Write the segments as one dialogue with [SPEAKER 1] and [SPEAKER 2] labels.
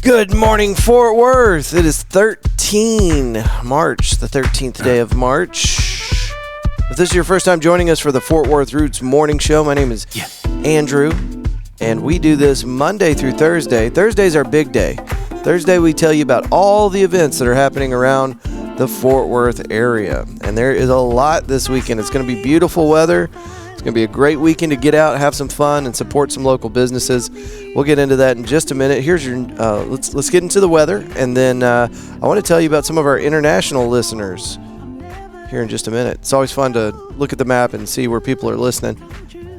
[SPEAKER 1] Good morning, Fort Worth. It is March, the 13th day of March. If this is your first time joining us for the Fort Worth Roots Morning Show, my name is Andrew, and we do this Monday through Thursday. Thursday's our big day. Thursday, we tell you about all the events that are happening around the Fort Worth area, and there is a lot this weekend. It's going to be beautiful weather. It's going to be a great weekend to get out, have some fun, and support some local businesses. We'll get into that in just a minute. Here's your let's get into the weather, and then I want to tell you about some of our international listeners here in just a minute. It's always fun to look at the map and see where people are listening.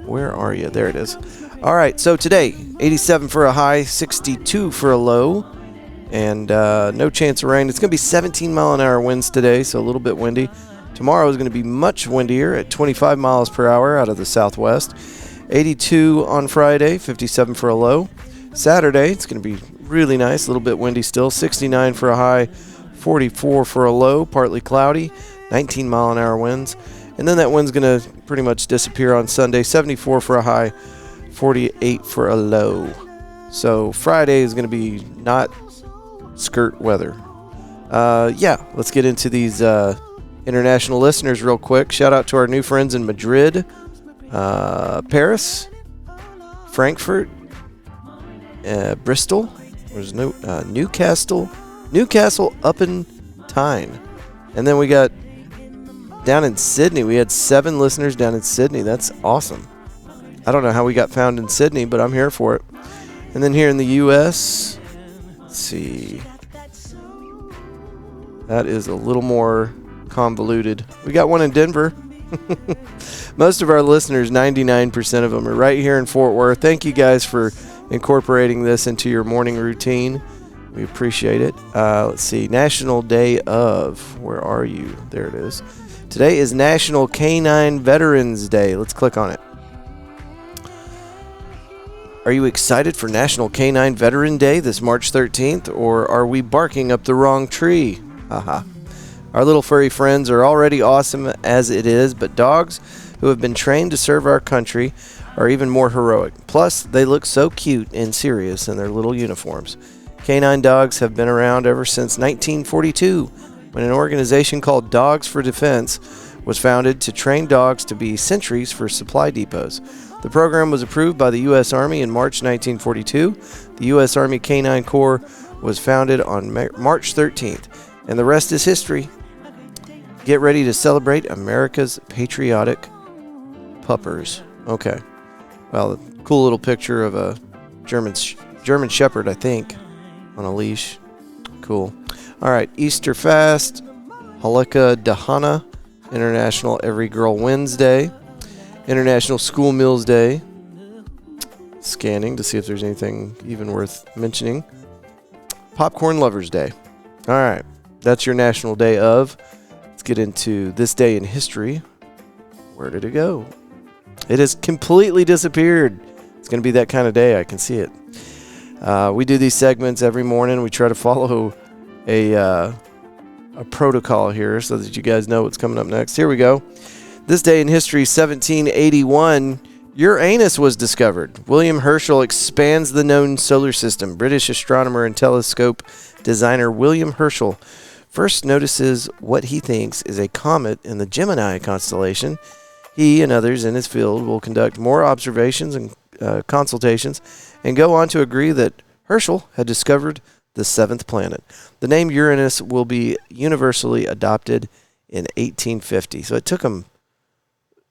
[SPEAKER 1] Where are you? There it is. All right, so today, 87 for a high, 62 for a low, and no chance of rain. It's going to be 17-mile-an-hour winds today, so a little bit windy. Tomorrow is going to be much windier at 25 miles per hour out of the southwest. 82 on Friday, 57 for a low. Saturday, it's going to be really nice, a little bit windy still. 69 for a high, 44 for a low, partly cloudy, 19-mile-an-hour winds. And then that wind's going to pretty much disappear on Sunday. 74 for a high, 48 for a low. So Friday is going to be not skirt weather. Let's get into these international listeners real quick. Shout out to our new friends in Madrid, Paris, Frankfurt, Bristol. There's no Newcastle upon Tyne, and then we got down in Sydney. We had 7 listeners down in Sydney. That's awesome. I don't know how we got found in Sydney, but I'm here for it. And then here in the U.S., let's see. That is a little more convoluted. We got one in Denver. Most of our listeners, 99% of them, are right here in Fort Worth. Thank you guys for incorporating this into your morning routine. We appreciate it. Let's see. National Day of. Where are you? There it is. Today is National Canine Veterans Day. Let's click on it. Are you excited for National Canine Veteran Day this March 13th, or are we barking up the wrong tree? Haha. Our little furry friends are already awesome as it is, but dogs who have been trained to serve our country are even more heroic. Plus, they look so cute and serious in their little uniforms. Canine dogs have been around ever since 1942, when an organization called Dogs for Defense was founded to train dogs to be sentries for supply depots. The program was approved by the U.S. Army in March 1942. The U.S. Army Canine Corps was founded on March 13th, and the rest is history. Get ready to celebrate America's patriotic puppers. Okay. Well, cool little picture of a German Shepherd, I think, on a leash. Cool. All right. Easter fast. Halakha Dahana. International Every Girl Wins Day. International School Meals Day. Scanning to see if there's anything even worth mentioning. Popcorn Lovers Day. All right. That's your National Day of. Let's get into this day in history. Where did it go? It has completely disappeared. It's going to be that kind of day. I can see it. We do these segments every morning. We try to follow a protocol here so that you guys know what's coming up next. Here we go. This day in history, 1781, Uranus was discovered. William Herschel expands the known solar system. British astronomer and telescope designer William Herschel first notices what he thinks is a comet in the Gemini constellation. He and others in his field will conduct more observations and consultations and go on to agree that Herschel had discovered the 7th planet. The name Uranus will be universally adopted in 1850. So it took him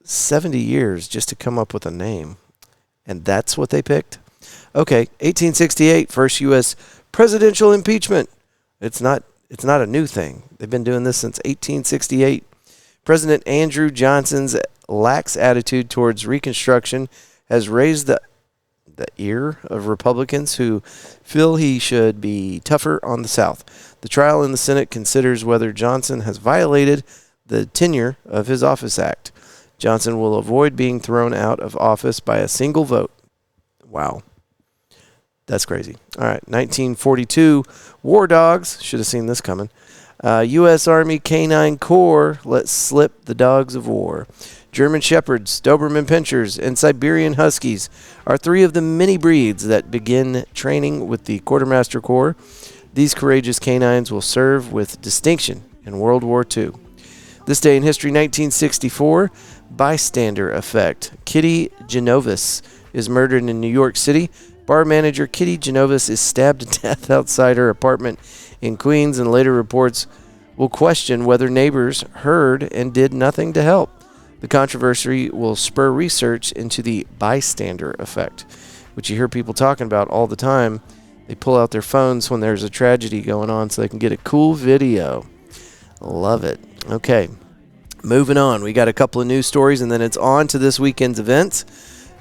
[SPEAKER 1] 70 years just to come up with a name. And that's what they picked? Okay, 1868, first U.S. presidential impeachment. It's not a new thing. They've been doing this since 1868. President Andrew Johnson's lax attitude towards Reconstruction has raised the ear of Republicans who feel he should be tougher on the South. The trial in the Senate considers whether Johnson has violated the Tenure of His Office Act. Johnson will avoid being thrown out of office by a single vote. Wow. That's crazy. All right, 1942, War Dogs. Should have seen this coming. U.S. Army Canine Corps let slip the dogs of war. German Shepherds, Doberman Pinschers, and Siberian Huskies are three of the many breeds that begin training with the Quartermaster Corps. These courageous canines will serve with distinction in World War II. This day in history, 1964, bystander effect. Kitty Genovis is murdered in New York City. Bar manager Kitty Genovis is stabbed to death outside her apartment in Queens, and later reports will question whether neighbors heard and did nothing to help. The controversy will spur research into the bystander effect, which you hear people talking about all the time. They pull out their phones when there's a tragedy going on so they can get a cool video. Love it. Okay, moving on. We got a couple of news stories, and then it's on to this weekend's events.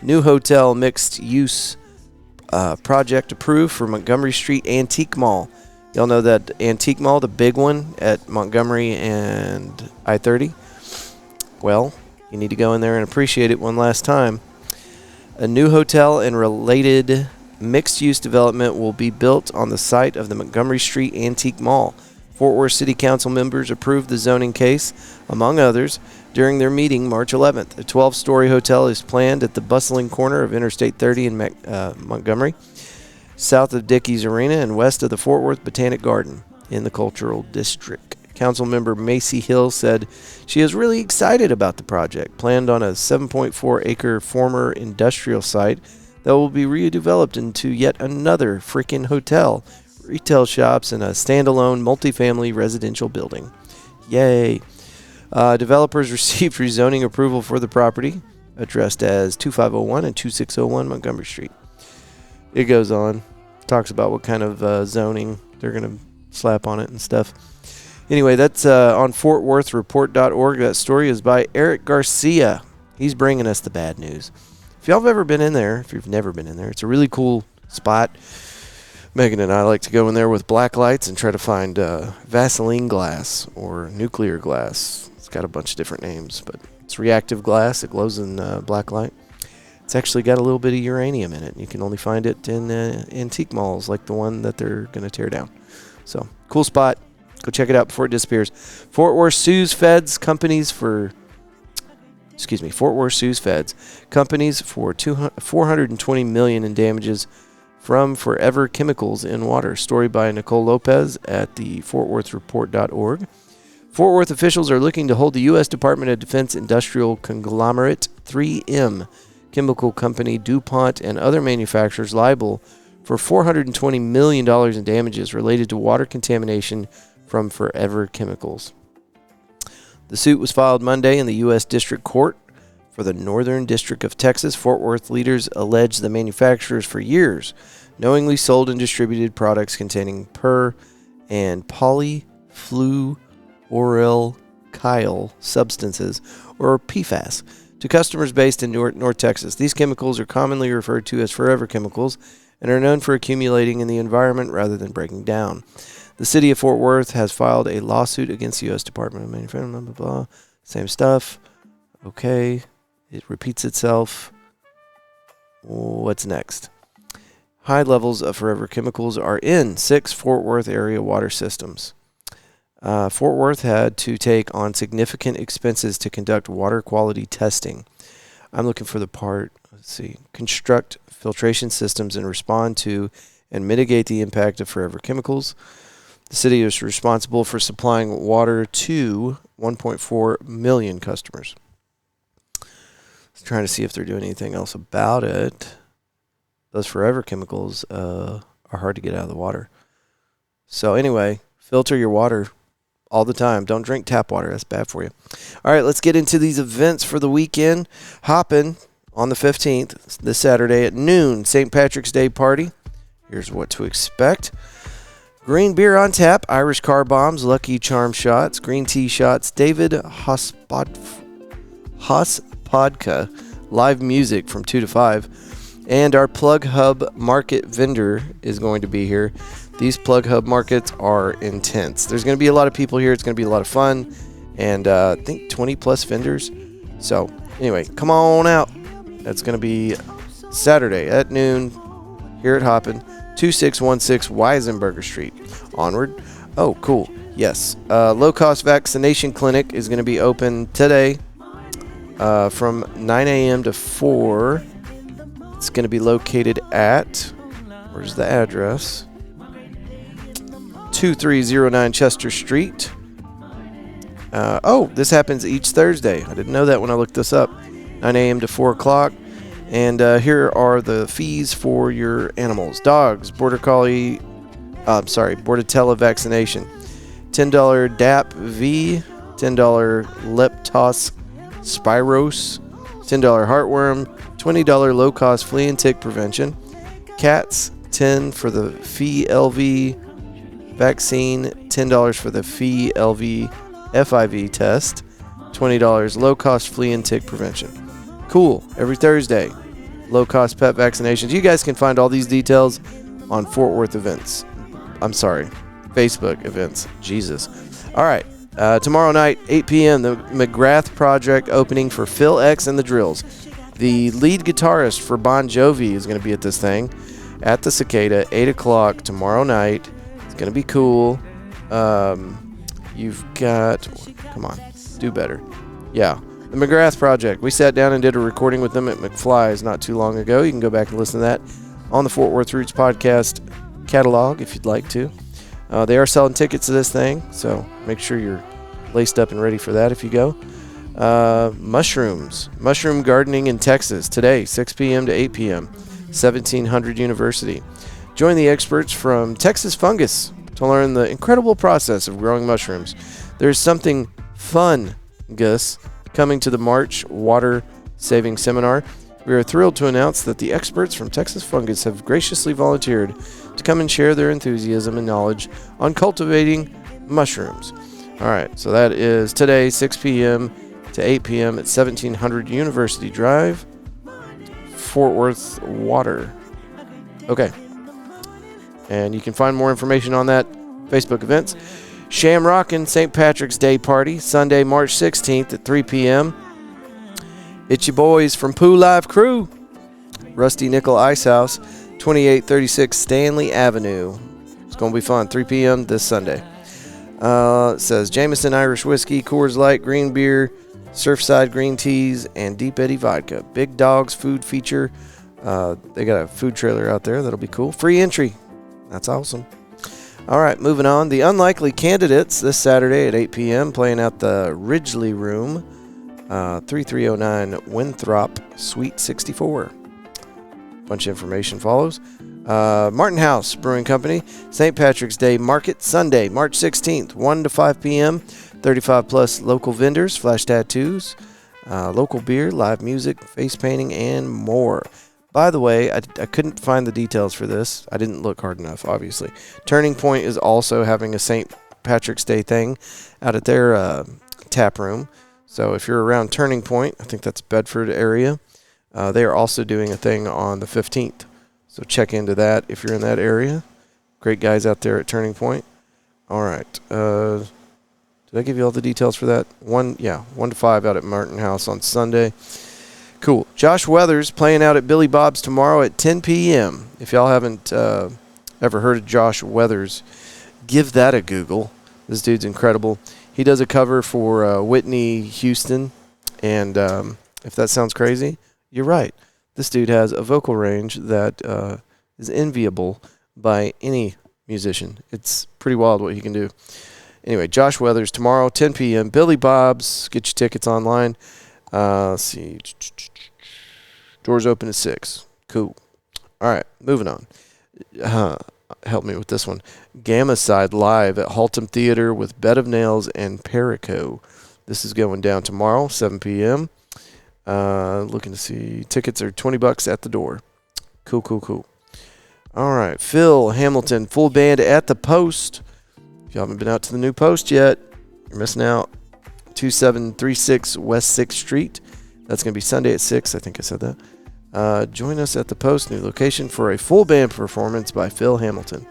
[SPEAKER 1] New hotel mixed-use project approved for Montgomery Street Antique Mall. Y'all know that Antique Mall, the big one at Montgomery and I-30? Well, you need to go in there and appreciate it one last time. A new hotel and related mixed-use development will be built on the site of the Montgomery Street Antique Mall. Fort Worth City Council members approved the zoning case, among others, during their meeting March 11th. A 12-story hotel is planned at the bustling corner of Interstate 30 in Montgomery, south of Dickies Arena and west of the Fort Worth Botanic Garden in the Cultural District. Councilmember Macy Hill said she is really excited about the project, planned on a 7.4-acre former industrial site that will be redeveloped into yet another freaking hotel, retail shops, and a standalone multifamily residential building. Yay. Developers received rezoning approval for the property, addressed as 2501 and 2601 Montgomery Street. It goes on, talks about what kind of zoning they're going to slap on it and stuff. Anyway, that's on FortWorthReport.org. That story is by Eric Garcia. He's bringing us the bad news. If y'all have ever been in there, if you've never been in there, it's a really cool spot. Megan and I like to go in there with black lights and try to find Vaseline glass or nuclear glass. It's got a bunch of different names, but it's reactive glass. It glows in black light. It's actually got a little bit of uranium in it. You can only find it in antique malls like the one that they're going to tear down. So, cool spot. Go check it out before it disappears. Fort Worth sues feds companies for $420 million in damages from forever chemicals in water. Story by Nicole Lopez at the FortWorthReport.org. Fort Worth officials are looking to hold the U.S. Department of Defense industrial conglomerate 3M, chemical company DuPont, and other manufacturers liable for $420 million in damages related to water contamination from forever chemicals. The suit was filed Monday in the U.S. District Court for the Northern District of Texas. Fort Worth leaders allege the manufacturers for years knowingly sold and distributed products containing per and polyfluoroalkyl substances, or PFAS, to customers based in North Texas. These chemicals are commonly referred to as forever chemicals and are known for accumulating in the environment rather than breaking down. The city of Fort Worth has filed a lawsuit against the U.S. Department of Manufacturing, blah, blah, blah. Same stuff. Okay. It repeats itself. What's next? High levels of forever chemicals are in 6 Fort Worth area water systems. Fort Worth had to take on significant expenses to conduct water quality testing. I'm looking for the part. Let's see. Construct filtration systems and respond to and mitigate the impact of forever chemicals. The city is responsible for supplying water to 1.4 million customers. Trying to see if they're doing anything else about it. Those forever chemicals are hard to get out of the water. So anyway, filter your water all the time. Don't drink tap water. That's bad for you. All right, let's get into these events for the weekend. Hoppin on the 15th, this Saturday at noon, St. Patrick's Day party. Here's what to expect. Green beer on tap, Irish car bombs, Lucky Charm shots, green tea shots, David Hospodka, live music from 2 to 5, and our Plug Hub market vendor is going to be here. These Plug Hub markets are intense. There's going to be a lot of people here. It's going to be a lot of fun, and I think 20 plus vendors. So anyway, come on out. That's going to be Saturday at noon here at Hoppin, 2616 Weisenberger Street. Onward. Oh, cool. Yes. Low-cost vaccination clinic is going to be open today. from 9 a.m. to 4. It's going to be located at, where's the address? 2309 Chester Street. This happens each Thursday. I didn't know that when I looked this up. 9 a.m. to 4 o'clock. And here are the fees for your animals. Dogs, Bordetella vaccination. $10 DAP V, $10 Leptos Spiros, $10 heartworm, $20 low-cost flea and tick prevention. Cats, $10 for the Fee LV vaccine, $10 for the Fee LV FIV test, $20 low-cost flea and tick prevention. Cool. Every Thursday, low-cost pet vaccinations. You guys can find all these details on Fort Worth events. I'm sorry, Facebook events. Jesus. All right. Tomorrow night, 8 p.m., the McGrath Project opening for Phil X and the Drills. The lead guitarist for Bon Jovi is going to be at this thing at the Cicada, 8 o'clock tomorrow night. It's going to be cool. You've got... Come on. Do better. Yeah. The McGrath Project. We sat down and did a recording with them at McFly's not too long ago. You can go back and listen to that on the Fort Worth Roots podcast catalog if you'd like to. They are selling tickets to this thing, so make sure you're laced up and ready for that if you go. Mushroom gardening in Texas today, 6 p.m. to 8 p.m., 1700 University. Join the experts from Texas Fungus to learn the incredible process of growing mushrooms. There's something fun, Gus, coming to the March Water Saving Seminar. We are thrilled to announce that the experts from Texas Fungus have graciously volunteered to come and share their enthusiasm and knowledge on cultivating mushrooms. All right, so that is today, 6 p.m. to 8 p.m. at 1700 University Drive, Fort Worth Water. Okay. And you can find more information on that Facebook events. Shamrockin' St. Patrick's Day Party, Sunday, March 16th at 3 p.m. It's your boys from Pooh Live Crew. Rusty Nickel Ice House, 2836 Stanley Avenue. It's going to be fun. 3 p.m. this Sunday. It says Jameson Irish Whiskey, Coors Light, Green Beer, Surfside Green Teas, and Deep Eddy Vodka. Big Dogs Food Feature. They got a food trailer out there. That'll be cool. Free entry. That's awesome. All right, moving on. The Unlikely Candidates this Saturday at 8 p.m. playing at the Ridgely Room, 3309 Winthrop, Suite 64. Bunch of information follows. Martin House Brewing Company, St. Patrick's Day Market, Sunday, March 16th, 1 to 5 p.m. 35 plus local vendors, flash tattoos, local beer, live music, face painting, and more. By the way, I couldn't find the details for this. I didn't look hard enough, obviously. Turning Point is also having a St. Patrick's Day thing out at their tap room. So if you're around Turning Point, I think that's Bedford area, they are also doing a thing on the 15th. So check into that if you're in that area. Great guys out there at Turning Point. All right. Did I give you all the details for that? 1 to 5 out at Martin House on Sunday. Cool. Josh Weathers playing out at Billy Bob's tomorrow at 10 p.m. If y'all haven't ever heard of Josh Weathers, give that a Google. This dude's incredible. He does a cover for Whitney Houston, and if that sounds crazy, you're right. This dude has a vocal range that is enviable by any musician. It's pretty wild what he can do. Anyway, Josh Weathers tomorrow, 10 p.m. Billy Bob's. Get your tickets online. Let's see. Doors open at 6. Cool. All right, moving on. Help me with this one. Gamma Side live at Haltom Theater with Bed of Nails and Perico. This is going down tomorrow, 7 p.m. Looking to see. Tickets are $20 at the door. Cool. All right, Phil Hamilton, full band at the Post. If you haven't been out to the new Post yet, you're missing out. 2736 West 6th Street. That's going to be Sunday at 6. I think I said that. Join us at the Post, new location, for a full band performance by Phil Hamilton.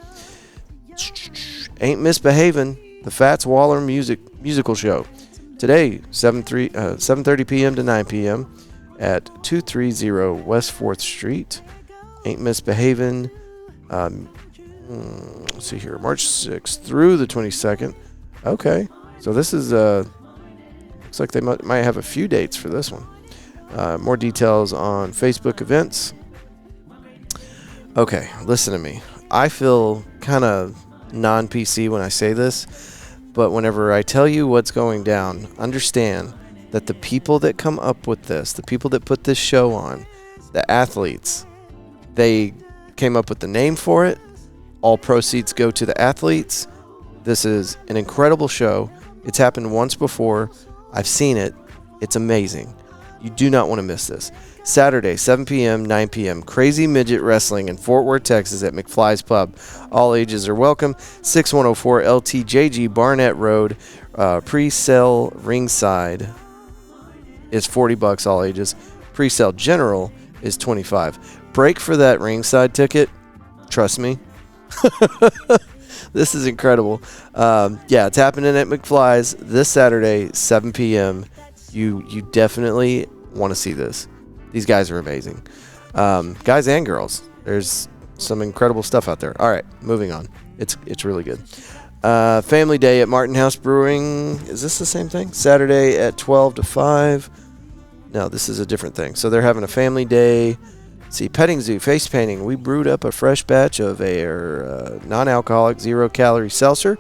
[SPEAKER 1] Ain't Misbehavin', the Fats Waller musical show. Today, 7:30 p.m. to 9 p.m. at 230 West 4th Street. Ain't Misbehavin'. Let's see here. March 6th through the 22nd. Okay. So this is, looks like they might have a few dates for this one. More details on Facebook events. Okay, listen to me. I feel kind of non-PC when I say this, but whenever I tell you what's going down, understand that the people that come up with this, the people that put this show on, the athletes, they came up with the name for it. All proceeds go to the athletes. This is an incredible show. It's happened once before. I've seen it. It's amazing. You do not want to miss this. Saturday, 7 p.m., 9 p.m., Crazy Midget Wrestling in Fort Worth, Texas at McFly's Pub. All ages are welcome. 6104 LTJG Barnett Road. Pre-sale ringside is $40 all ages. Pre-sale general is $25. Break for that ringside ticket. Trust me. This is incredible. It's happening at McFly's this Saturday, 7 p.m. You definitely want to see this. These guys are amazing. Guys and girls. There's some incredible stuff out there. All right, moving on. It's really good. Family Day at Martin House Brewing. Is this the same thing? Saturday at 12 to 5. No, this is a different thing. So they're having a family day. See, Petting Zoo, face painting. We brewed up a fresh batch of a non-alcoholic, 0-calorie seltzer.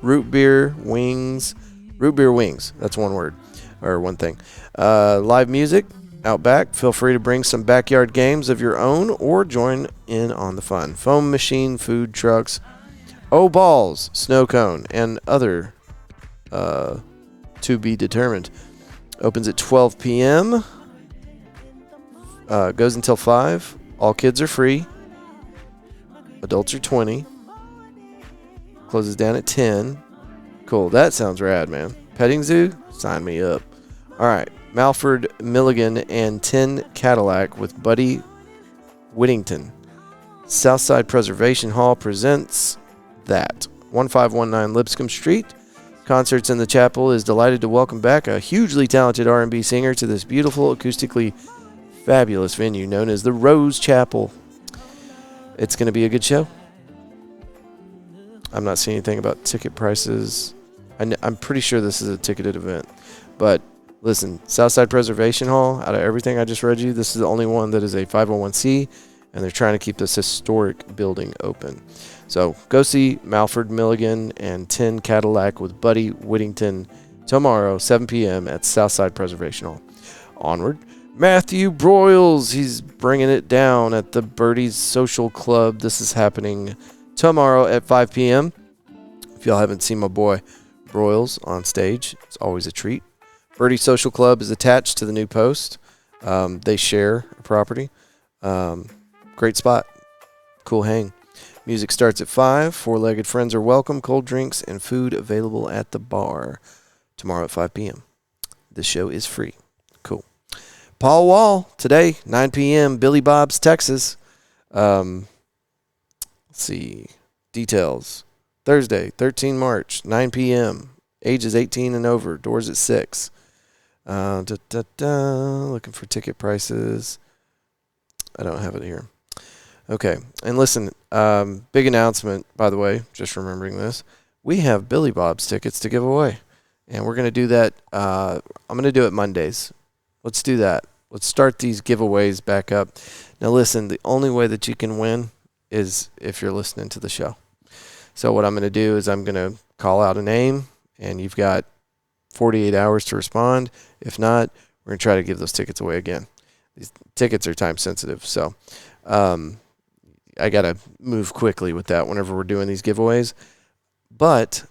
[SPEAKER 1] Root beer wings. That's one word or one thing. Live music out back. Feel free to bring some backyard games of your own or join in on the fun. Foam machine, food trucks, balls, snow cone, and other to be determined. Opens at 12 p.m. Goes until 5. All kids are free. Adults are 20. Closes down at 10. Cool. That sounds rad, man. Petting Zoo? Sign me up. All right. Malford Milligan and 10 Cadillac with Buddy Whittington. Southside Preservation Hall presents that. 1519 Lipscomb Street. Concerts in the Chapel is delighted to welcome back a hugely talented R&B singer to this beautiful, acoustically fabulous venue known as the Rose Chapel. It's going to be a good show. I'm not seeing anything about ticket prices. I'm pretty sure this is a ticketed event. But listen, Southside Preservation Hall, out of everything I just read you, this is the only one that is a 501c, and they're trying to keep this historic building open. So go see Malford Milligan and 10 Cadillac with Buddy Whittington tomorrow, 7 p.m. at Southside Preservation Hall. Onward. Matthew Broyles, he's bringing it down at the Birdies Social Club. This is happening tomorrow at 5 p.m. If y'all haven't seen my boy Broyles on stage, it's always a treat. Birdie Social Club is attached to the new post. They share a property. Great spot. Cool hang. Music starts at 5. Four-legged friends are welcome. Cold drinks and food available at the bar. Tomorrow at 5 p.m. This show is free. Cool. Paul Wall, today, 9 p.m., Billy Bob's, Texas. Let's see. Details. Thursday, 13 March, 9 p.m. Ages 18 and over. Doors at 6. Looking for ticket prices. I don't have it here. Okay. And listen, big announcement, by the way, just remembering this. We have Billy Bob's tickets to give away. And we're going to do that. I'm going to do it Mondays. Let's do that. Let's start these giveaways back up. Now, listen, the only way that you can win is if you're listening to the show. So what I'm going to do is I'm going to call out a name, and you've got 48 hours to respond. If not, we're going to try to give those tickets away again. These tickets are time sensitive, so I got to move quickly with that whenever we're doing these giveaways. But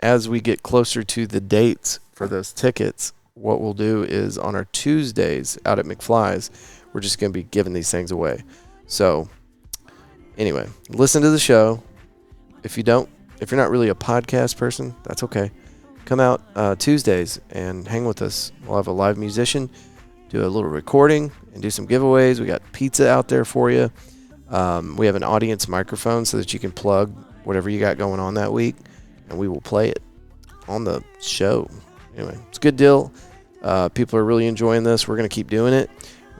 [SPEAKER 1] as we get closer to the dates for those tickets, what we'll do is on our Tuesdays out at McFly's, we're just going to be giving these things away. So anyway, listen to the show. If you're not really a podcast person, that's okay. Come out Tuesdays and hang with us. We'll have a live musician, do a little recording, and do some giveaways. We got pizza out there for you. We have an audience microphone so that you can plug whatever you got going on that week, and we will play it on the show. Anyway, it's a good deal. People are really enjoying this. We're going to keep doing it,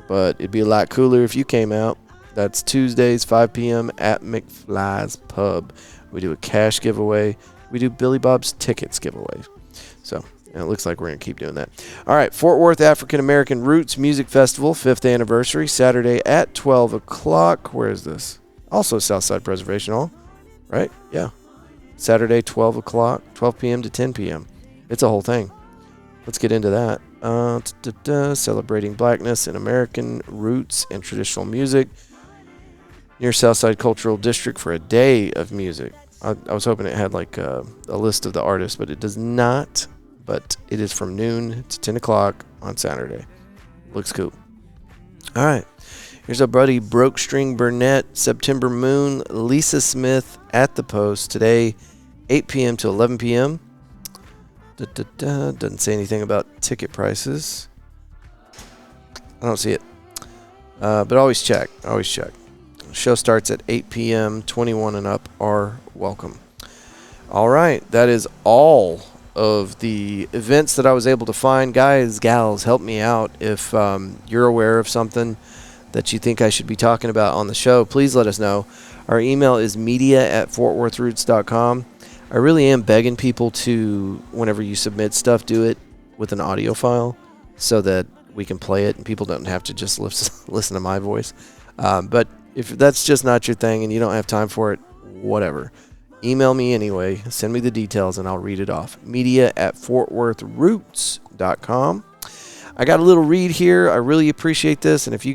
[SPEAKER 1] but it'd be a lot cooler if you came out. That's Tuesdays, 5 p.m. at McFly's Pub. We do a cash giveaway. We do Billy Bob's tickets giveaway. So And it looks like we're going to keep doing that. All right, Fort Worth African American Roots Music Festival, 5th anniversary, Saturday at 12 o'clock. Where is this? Also Southside Preservation Hall, right? Yeah. Saturday, 12 o'clock, 12 p.m. to 10 p.m. It's a whole thing. Let's get into that. Celebrating Blackness in American Roots and Traditional Music near Southside Cultural District for a day of music. I was hoping it had like a list of the artists, but it does not. But it is from noon to 10 o'clock on Saturday. Looks cool. All right. Here's our buddy Broke String Burnett, September Moon, Lisa Smith at the Post today, 8 p.m. to 11 p.m. Doesn't say anything about ticket prices. I don't see it. But always check. Always check. Show starts at 8 p.m. 21 and up are welcome. All right. That is all of the events that I was able to find. Guys, gals, help me out. If you're aware of something that you think I should be talking about on the show, please let us know. Our email is media@fortworthroots.com. I really am begging people to, whenever you submit stuff, do it with an audio file so that we can play it and people don't have to just listen to my voice. But if that's just not your thing and you don't have time for it, whatever. Email me anyway. Send me the details and I'll read it off. media@fortworthroots.com. I got a little read here. I really appreciate this. And if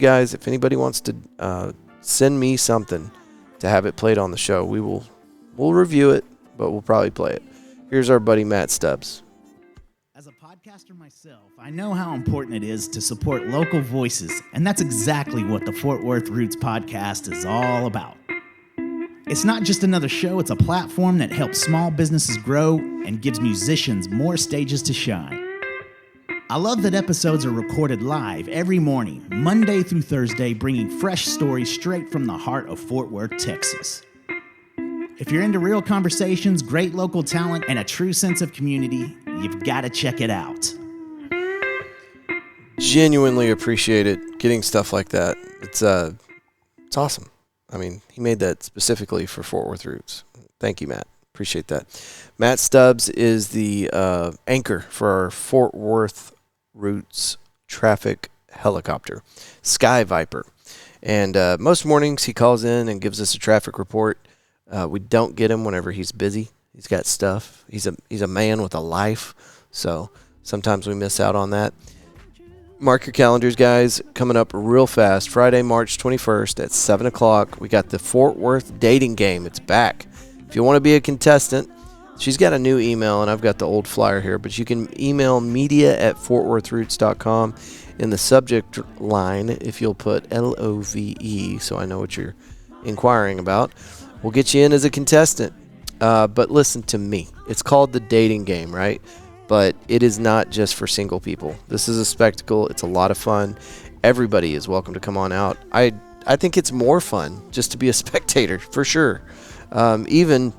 [SPEAKER 1] anybody wants to send me something to have it played on the show, we'll review it, but we'll probably play it. Here's our buddy Matt Stubbs.
[SPEAKER 2] As a podcaster myself, I know how important it is to support local voices, and that's exactly what the Fort Worth Roots podcast is all about. It's not just another show, it's a platform that helps small businesses grow and gives musicians more stages to shine. I love that episodes are recorded live every morning, Monday through Thursday, bringing fresh stories straight from the heart of Fort Worth, Texas. If you're into real conversations, great local talent, and a true sense of community, you've got to check it out.
[SPEAKER 1] Genuinely appreciate it, getting stuff like that. It's awesome. I mean, he made that specifically for Fort Worth Roots. Thank you, Matt. Appreciate that. Matt Stubbs is the anchor for our Fort Worth Roots traffic helicopter, Sky Viper. And most mornings he calls in and gives us a traffic report. We don't get him whenever he's busy. He's got stuff. He's a man with a life, so sometimes we miss out on that. Mark your calendars, guys. Coming up real fast. Friday, March 21st at 7 o'clock. We got the Fort Worth dating game. It's back. If you want to be a contestant, she's got a new email, and I've got the old flyer here, but you can email media@fortworthroots.com. In the subject line, if you'll put LOVE, so I know what you're inquiring about, we'll get you in as a contestant. But listen to me. It's called the dating game, right? But it is not just for single people. This is a spectacle. It's a lot of fun. Everybody is welcome to come on out. I think it's more fun just to be a spectator, for sure. Even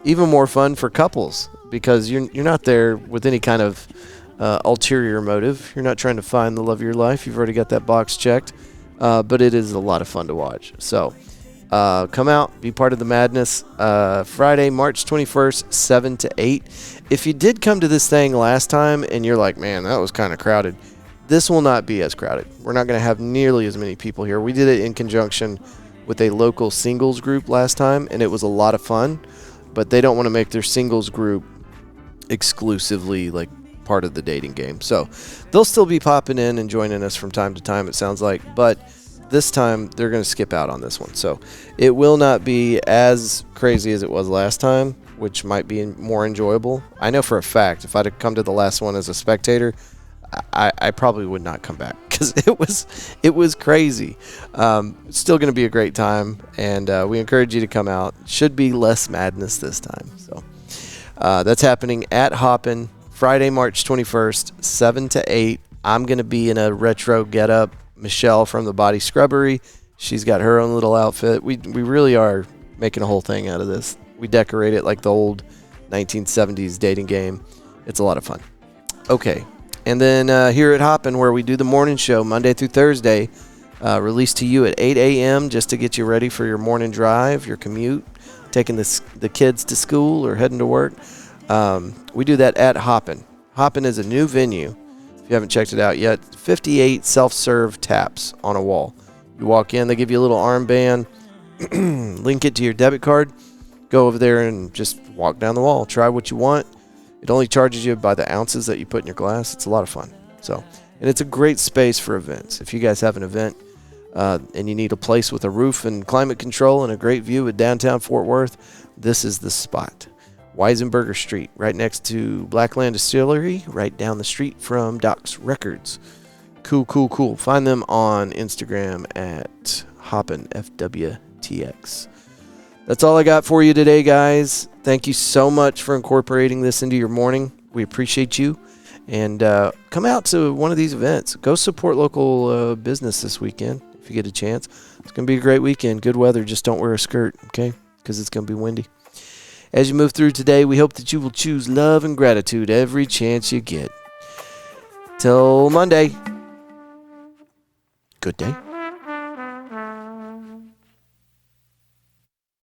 [SPEAKER 1] more fun for couples, because you're not there with any kind of ulterior motive. You're not trying to find the love of your life. You've already got that box checked. But it is a lot of fun to watch. So come out, be part of the madness. Friday, March 21st, 7 to 8. If you did come to this thing last time and you're like, man, that was kind of crowded, this will not be as crowded. We're not going to have nearly as many people here. We did it in conjunction with a local singles group last time, and it was a lot of fun, but they don't want to make their singles group exclusively like part of the dating game. So they'll still be popping in and joining us from time to time, it sounds like, but this time they're going to skip out on this one. So it will not be as crazy as it was last time, which might be more enjoyable. I know for a fact if I'd have come to the last one as a spectator, I probably would not come back because it was crazy. It's still going to be a great time, and we encourage you to come out. Should be less madness this time. So that's happening at Hoppin, Friday, March 21st, 7 to 8. I'm going to be in a retro getup. Michelle from the Body Scrubbery, she's got her own little outfit. We really are making a whole thing out of this. We decorate it like the old 1970s dating game. It's a lot of fun. Okay. And then here at Hoppin, where we do the morning show Monday through Thursday, released to you at 8 a.m. just to get you ready for your morning drive, your commute, taking the kids to school or heading to work. We do that at Hoppin. Hoppin is a new venue. If you haven't checked it out yet, 58 self-serve taps on a wall. You walk in, they give you a little armband, link it to your debit card, go over there and just walk down the wall. Try what you want. It only charges you by the ounces that you put in your glass. It's a lot of fun. And it's a great space for events. If you guys have an event and you need a place with a roof and climate control and a great view of downtown Fort Worth, this is the spot. Weisenberger Street, right next to Blackland Distillery, right down the street from Doc's Records. Cool. Find them on Instagram at Hoppin, FWTX. That's all I got for you today, guys. Thank you so much for incorporating this into your morning. We appreciate you. And come out to one of these events. Go support local business this weekend if you get a chance. It's going to be a great weekend. Good weather. Just don't wear a skirt, okay? Because it's going to be windy. As you move through today, we hope that you will choose love and gratitude every chance you get. Till Monday. Good day.